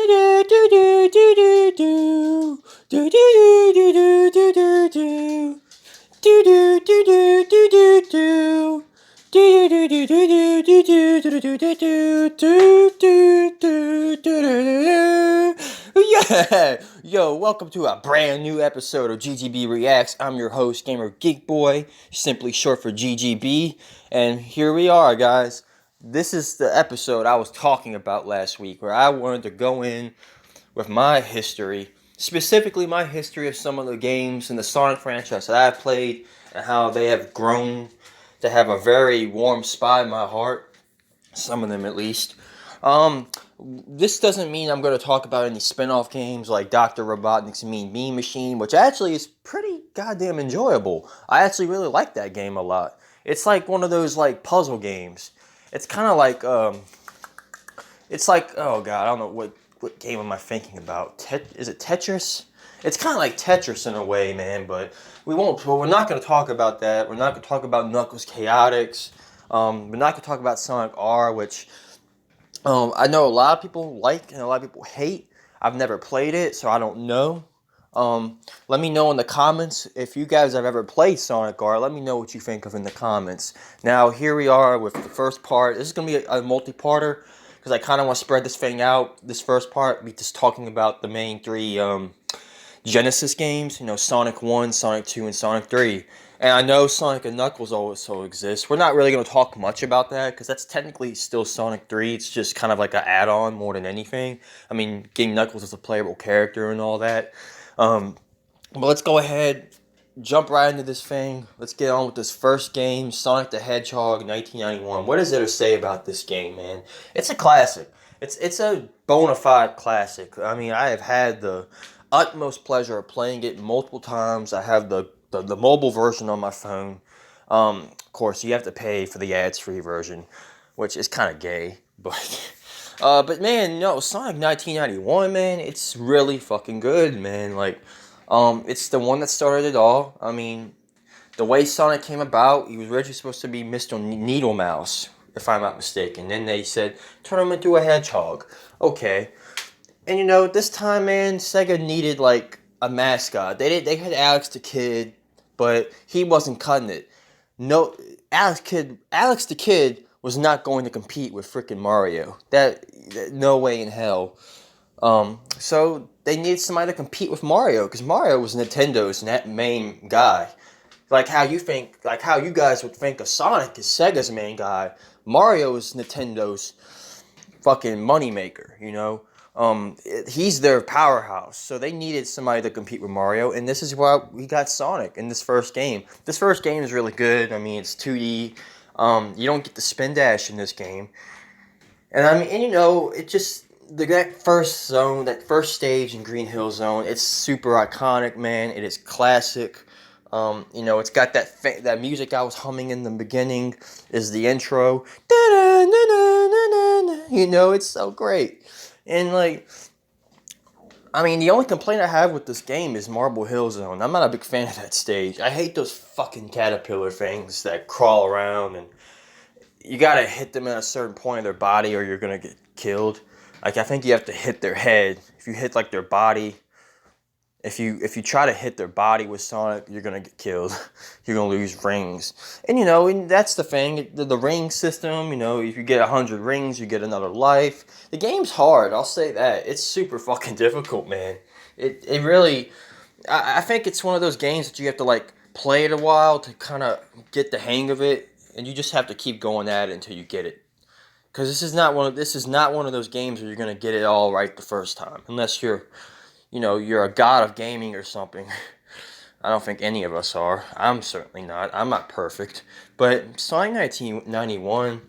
Yeah, yo, welcome to a brand new episode of GGB Reacts. I'm your host, Gamer Geek Boy, simply short for GGB, and here we are, guys. This is the episode I was talking about last week, where I wanted to go in with my history, specifically my history of some of the games in the Sonic franchise that I've played and how they have grown to have a very warm spot in my heart. Some of them, at least. This doesn't mean I'm going to talk about any spin-off games like Dr. Robotnik's Mean Bean Machine, which actually is pretty goddamn enjoyable. I actually really like that game a lot. It's like one of those like puzzle games. It's kind of like it's like, oh god, I don't know what game am I thinking about? Is it Tetris? It's kind of like Tetris in a way, man. But we're not going to talk about that. We're not going to talk about Knuckles Chaotix. We're not going to talk about Sonic R, which I know a lot of people like and a lot of people hate. I've never played it, so I don't know. Let me know in the comments if you guys have ever played Sonic R. Let me know what you think of in the comments. Now, here we are with the first part. This is going to be a multi-parter because I kind of want to spread this thing out. This first part, be just talking about the main three Genesis games. You know, Sonic 1, Sonic 2, and Sonic 3. And I know Sonic and Knuckles also exist. We're not really going to talk much about that because that's technically still Sonic 3. It's just kind of like an add-on more than anything. I mean, getting Knuckles as a playable character and all that. But let's go ahead, jump right into this thing. Let's get on with this first game, Sonic the Hedgehog 1991. What is there to say about this game, man? It's a classic. It's a bona fide classic. I mean, I have had the utmost pleasure of playing it multiple times. I have the mobile version on my phone. Of course, you have to pay for the ads-free version, which is kind of gay, but man, no, Sonic 1991, man, it's really fucking good, man. Like, it's the one that started it all. I mean, the way Sonic came about, he was originally supposed to be Mr. Needle Mouse, if I'm not mistaken. Then they said, turn him into a hedgehog. Okay. And you know, this time, man, Sega needed, like, a mascot. They had Alex the Kid, but he wasn't cutting it. No, Alex the Kid was not going to compete with freaking Mario. That no way in hell. So they needed somebody to compete with Mario because Mario was Nintendo's main guy. Like how you guys would think of Sonic is Sega's main guy. Mario is Nintendo's fucking moneymaker, you know? He's their powerhouse, so they needed somebody to compete with Mario, and this is why we got Sonic in this first game. This first game is really good. I mean, it's 2D. You don't get the spin dash in this game, and I mean, and you know, it just that first zone, that first stage in Green Hill Zone, it's super iconic, man. It is classic. You know, it's got that music I was humming in the beginning is the intro. You know, it's so great. And, like, I mean, the only complaint I have with this game is Marble Hill Zone. I'm not a big fan of that stage. I hate those fucking caterpillar things that crawl around, and you gotta hit them at a certain point of their body or you're gonna get killed. Like, I think you have to hit their head. If you hit, like, their body, if you try to hit their body with Sonic, you're gonna get killed. You're gonna lose rings. And you know, and that's the thing, the ring system, you know, if you get 100 rings, you get another life. The game's hard, I'll say that. It's super fucking difficult, man. It really, I think it's one of those games that you have to like play it a while to kind of get the hang of it, and you just have to keep going at it until you get it. Because this is not one of those games where you're gonna get it all right the first time, unless you're a god of gaming or something. I don't think any of us are. I'm certainly not. I'm not perfect. But Sonic 1991,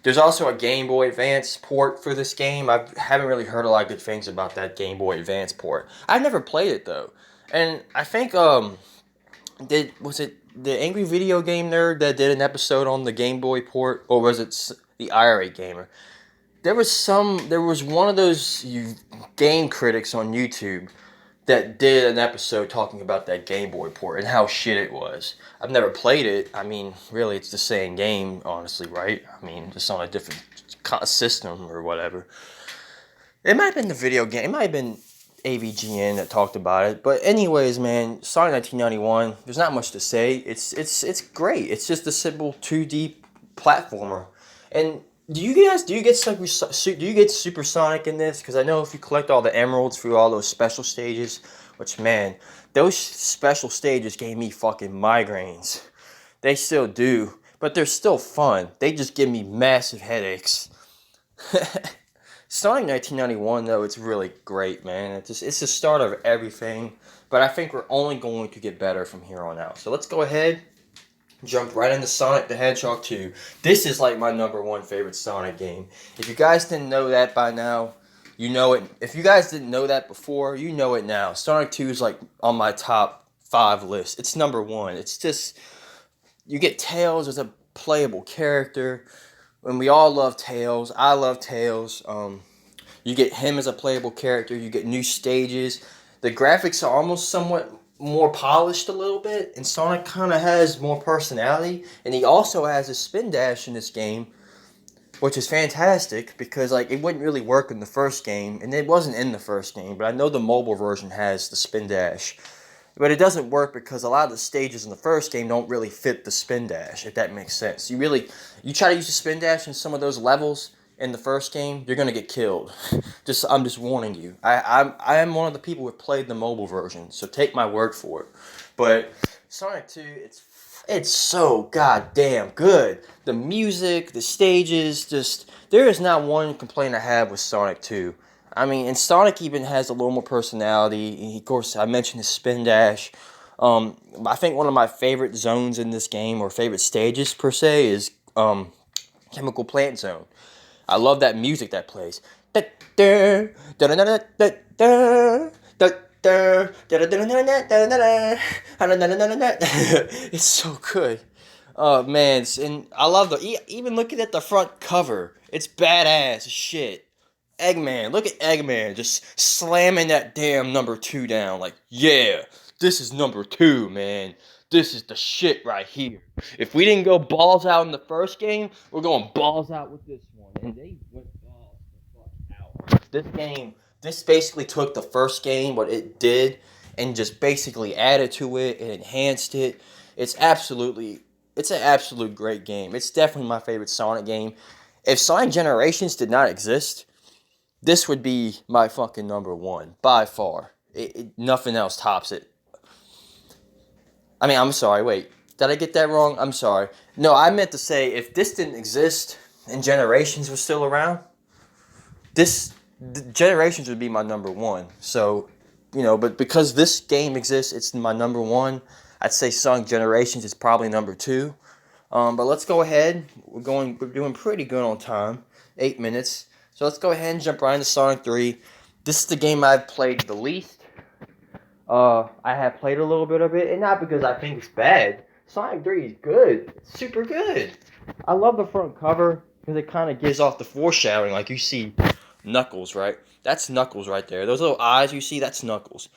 there's also a Game Boy Advance port for this game. I haven't really heard a lot of good things about that Game Boy Advance port. I've never played it, though. And I think, was it the Angry Video Game Nerd that did an episode on the Game Boy port? Or was it the IRA Gamer? There was one of those game critics on YouTube that did an episode talking about that Game Boy port and how shit it was. I've never played it. I mean, really, it's the same game, honestly, right? I mean, just on a different system or whatever. It might have been the video game. It might have been AVGN that talked about it. But anyways, man, Sonic 1991. There's not much to say. It's great. It's just a simple 2D platformer. And do you get Supersonic in this? Because I know if you collect all the emeralds through all those special stages, which man, those special stages gave me fucking migraines. They still do, but they're still fun. They just give me massive headaches. Sonic 1991, though, it's really great, man. It's the start of everything, but I think we're only going to get better from here on out. So let's go ahead, jump right into Sonic the Hedgehog 2. This is like my number one favorite Sonic game. If you guys didn't know that by now, you know it. If you guys didn't know that before, you know it now. Sonic 2 is like on my top 5 list. It's number one. It's just, you get Tails as a playable character. And we all love Tails. I love Tails. You get him as a playable character. You get new stages. The graphics are almost somewhat more polished a little bit, and Sonic kind of has more personality. And he also has a spin dash in this game, which is fantastic because like it wouldn't really work in the first game, and it wasn't in the first game. But I know the mobile version has the spin dash. But it doesn't work because a lot of the stages in the first game don't really fit the spin dash, if that makes sense. You try to use the spin dash in some of those levels in the first game, you're gonna get killed. I'm just warning you. I am one of the people who played the mobile version, so take my word for it. But Sonic 2, it's so goddamn good. The music, the stages, just there is not one complaint I have with Sonic 2. I mean, and Sonic even has a little more personality. Of course, I mentioned his spin dash. I think one of my favorite zones in this game, or favorite stages per se, is Chemical Plant Zone. I love that music that plays. It's so good. Oh man, and I love even looking at the front cover. It's badass shit. Eggman, look at Eggman just slamming that damn number 2 down. Like, yeah, this is number 2, man. This is the shit right here. If we didn't go balls out in the first game, we're going balls out with this one. And they went balls the fuck out. This basically took the first game, what it did, and just basically added to it and enhanced it. It's an absolute great game. It's definitely my favorite Sonic game. If Sonic Generations did not exist, this would be my fucking number one, by far. Nothing else tops it. I mean, I'm sorry, wait. Did I get that wrong? I'm sorry. No, I meant to say, if this didn't exist and Generations was still around, Generations would be my number one. So, but because this game exists, it's my number one. I'd say Sonic Generations is probably number 2. But let's go ahead. We're doing pretty good on time. 8 minutes. So let's go ahead and jump right into Sonic 3. This is the game I've played the least. I have played a little bit of it, and not because I think it's bad. Sonic 3 is good. It's super good. I love the front cover because it kind of gives off the foreshadowing. Like you see Knuckles, right? That's Knuckles right there. Those little eyes you see, that's Knuckles.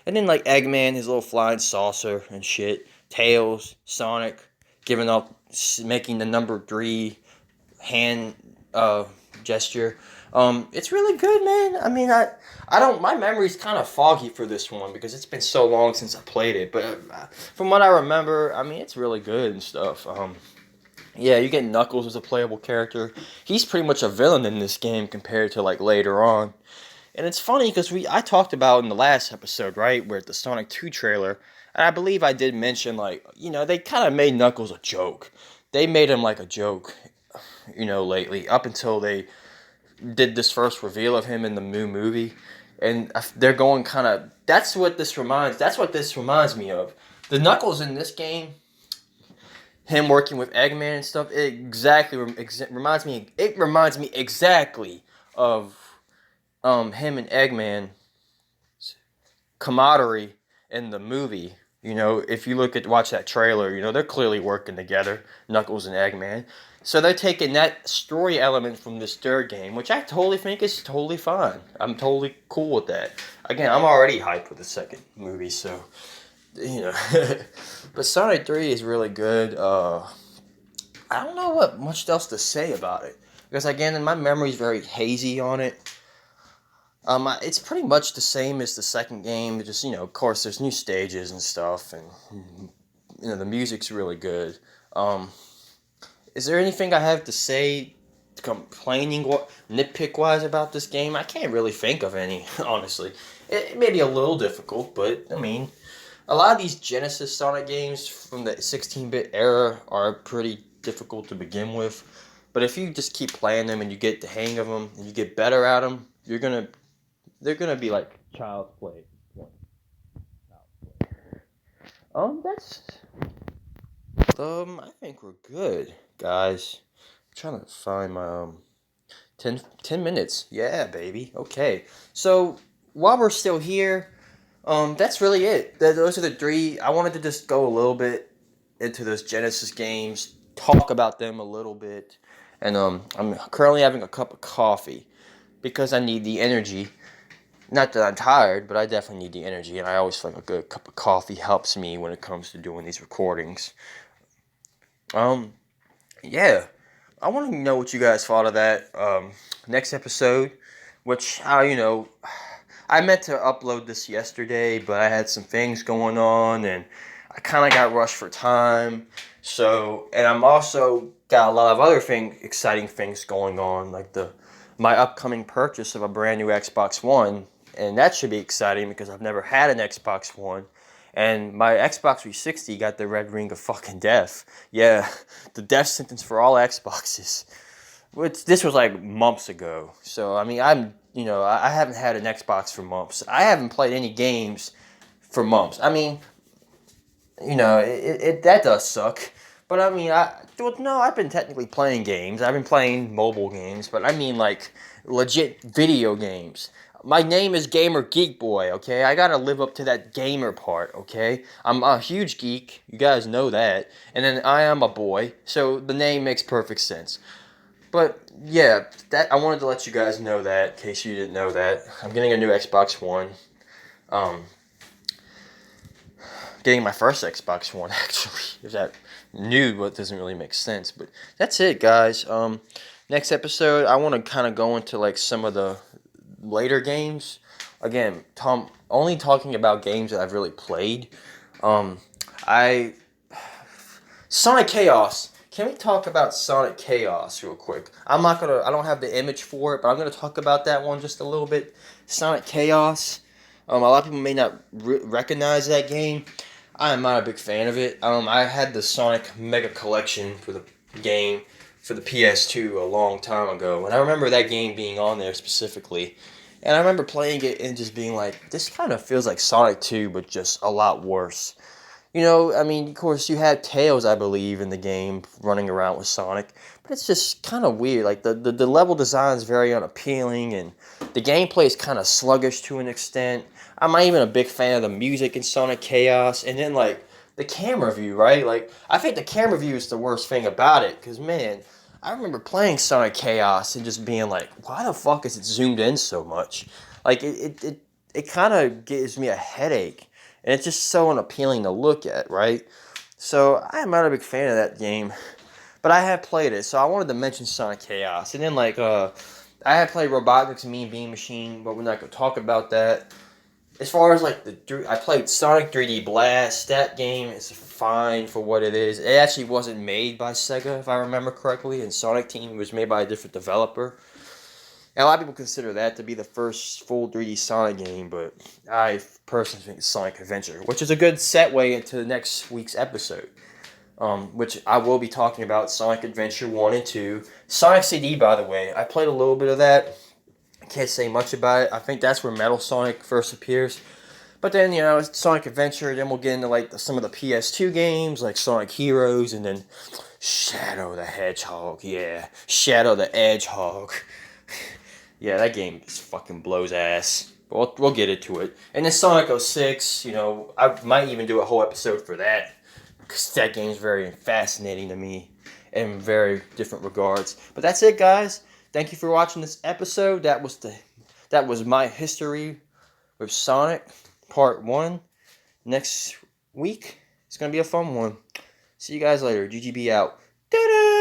And then like Eggman, his little flying saucer and shit. Tails, Sonic, making the number 3 hand gesture. It's really good, man. I mean, my memory's kind of foggy for this one because it's been so long since I played it. But from what I remember, I mean, it's really good and stuff. Yeah, you get Knuckles as a playable character. He's pretty much a villain in this game compared to like later on. And it's funny because I talked about in the last episode, right, where the Sonic 2 trailer, and I believe I did mention like, they kind of made Knuckles a joke. They made him like a joke, lately, up until they did this first reveal of him in the new movie, and they're going kind of. That's what this reminds me of. The Knuckles in this game, him working with Eggman and stuff. It reminds me. It reminds me exactly of him and Eggman camaraderie in the movie. If you watch that trailer, they're clearly working together, Knuckles and Eggman. So they're taking that story element from this third game, which I totally think is totally fine. I'm totally cool with that. Again, I'm already hyped with the second movie, so, But Sonic 3 is really good. I don't know what much else to say about it. Because, again, my memory's very hazy on it. It's pretty much the same as the second game. Just of course, there's new stages and stuff, and the music's really good. Um, is there anything I have to say, complaining or nitpick wise about this game? I can't really think of any, honestly. It may be a little difficult, but I mean, a lot of these Genesis Sonic games from the 16-bit era are pretty difficult to begin with. But if you just keep playing them and you get the hang of them and you get better at them, they're gonna be like child's play. That's I think we're good, guys. I'm trying to find my 10 minutes. Yeah, baby. Okay. So while we're still here, that's really it. Those are the three. I wanted to just go a little bit into those Genesis games, talk about them a little bit, and I'm currently having a cup of coffee because I need the energy. Not that I'm tired, but I definitely need the energy, and I always feel like a good cup of coffee helps me when it comes to doing these recordings. Um, yeah, I want to know what you guys thought of that next episode, which I meant to upload this yesterday, but I had some things going on, and I kind of got rushed for time. So, and I'm also got a lot of other exciting things going on, like my upcoming purchase of a brand new Xbox One, and that should be exciting because I've never had an Xbox One. And my Xbox 360 got the red ring of fucking death. Yeah, the death sentence for all Xboxes. Which this was like months ago. So I mean, I haven't had an Xbox for months. I haven't played any games for months. I mean, that does suck. But I mean, I've been technically playing games. I've been playing mobile games, but I mean like legit video games. My name is Gamer Geek Boy, okay? I gotta live up to that gamer part, okay? I'm a huge geek, you guys know that. And then I am a boy, so the name makes perfect sense. But yeah, that I wanted to let you guys know that, in case you didn't know that. I'm getting a new Xbox One. Um, Getting my first Xbox One actually. Is that new? But doesn't really make sense. But that's it, guys. Next episode, I want to kind of go into like some of the later games. Again, only talking about games that I've really played. Um, I Sonic Chaos. Can we talk about Sonic Chaos real quick? I don't have the image for it, but I'm gonna talk about that one just a little bit. Sonic Chaos. A lot of people may not recognize that game. I am not a big fan of it. I had the Sonic Mega Collection for the game for the PS2 a long time ago, and I remember that game being on there specifically. And I remember playing it and just being like, this kind of feels like Sonic 2, but just a lot worse. I mean, of course, you had Tails, I believe, in the game running around with Sonic, but it's just kind of weird. Like, the level design is very unappealing, and the gameplay is kind of sluggish to an extent. I'm not even a big fan of the music in Sonic Chaos, and then, like, the camera view, right? Like, I think the camera view is the worst thing about it, because, man, I remember playing Sonic Chaos and just being like, why the fuck is it zoomed in so much? Like, it kind of gives me a headache. And it's just so unappealing to look at, right? So I'm not a big fan of that game, but I have played it. So I wanted to mention Sonic Chaos, and then I have played Robotnik's Mean Bean Machine, but we're not gonna talk about that. As far as like I played Sonic 3D Blast. That game is fine for what it is. It actually wasn't made by Sega, if I remember correctly, and Sonic Team was made by a different developer. And a lot of people consider that to be the first full 3D Sonic game, but I personally think it's Sonic Adventure, which is a good segue into next week's episode, which I will be talking about Sonic Adventure 1 and 2. Sonic CD, by the way, I played a little bit of that. I can't say much about it. I think that's where Metal Sonic first appears. But then, it's Sonic Adventure, then we'll get into like some of the PS2 games, like Sonic Heroes, and then Shadow the Hedgehog, yeah. Shadow the Hedgehog. Yeah, that game just fucking blows ass. But we'll get into it. And then Sonic 06, I might even do a whole episode for that. Because that game's very fascinating to me in very different regards. But that's it, guys. Thank you for watching this episode. That was my history with Sonic, part 1. Next week, it's going to be a fun one. See you guys later. GGB out. Ta-da!